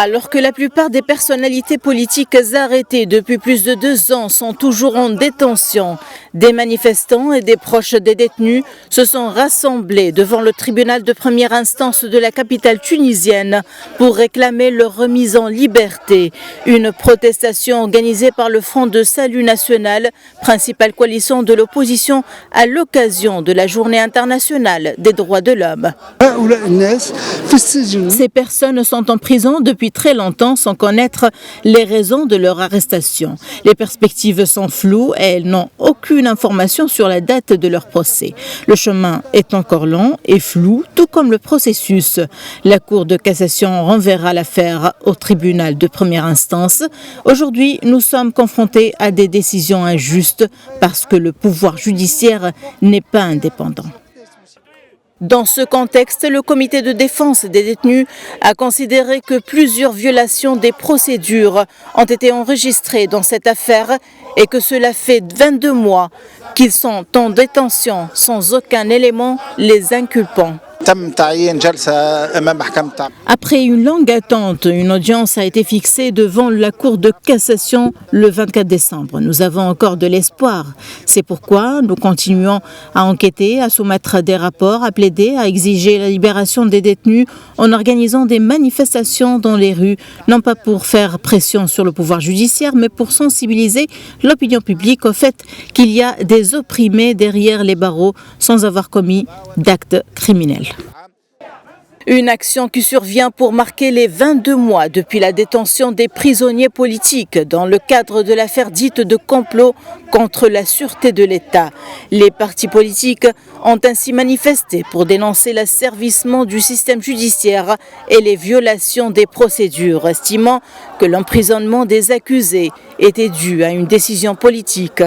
Alors que la plupart des personnalités politiques arrêtées depuis plus de 2 ans sont toujours en détention, des manifestants et des proches des détenus se sont rassemblés devant le tribunal de première instance de la capitale tunisienne pour réclamer leur remise en liberté. Une protestation organisée par le Front de Salut National, principale coalition de l'opposition, à l'occasion de la Journée internationale des droits de l'homme. Ces personnes sont en prison depuis très longtemps sans connaître les raisons de leur arrestation. Les perspectives sont floues et elles n'ont aucune information sur la date de leur procès. Le chemin est encore long et flou, tout comme le processus. La Cour de cassation renverra l'affaire au tribunal de première instance. Aujourd'hui, nous sommes confrontés à des décisions injustes parce que le pouvoir judiciaire n'est pas indépendant. Dans ce contexte, le comité de défense des détenus a considéré que plusieurs violations des procédures ont été enregistrées dans cette affaire et que cela fait 22 mois qu'ils sont en détention sans aucun élément les inculpant. Après une longue attente, une audience a été fixée devant la Cour de cassation le 24 décembre. Nous avons encore de l'espoir. C'est pourquoi nous continuons à enquêter, à soumettre des rapports, à plaider, à exiger la libération des détenus en organisant des manifestations dans les rues, non pas pour faire pression sur le pouvoir judiciaire, mais pour sensibiliser l'opinion publique au fait qu'il y a des opprimés derrière les barreaux sans avoir commis d'actes criminels. Une action qui survient pour marquer les 22 mois depuis la détention des prisonniers politiques dans le cadre de l'affaire dite de complot contre la sûreté de l'État. Les partis politiques ont ainsi manifesté pour dénoncer l'asservissement du système judiciaire et les violations des procédures, estimant que l'emprisonnement des accusés était dû à une décision politique.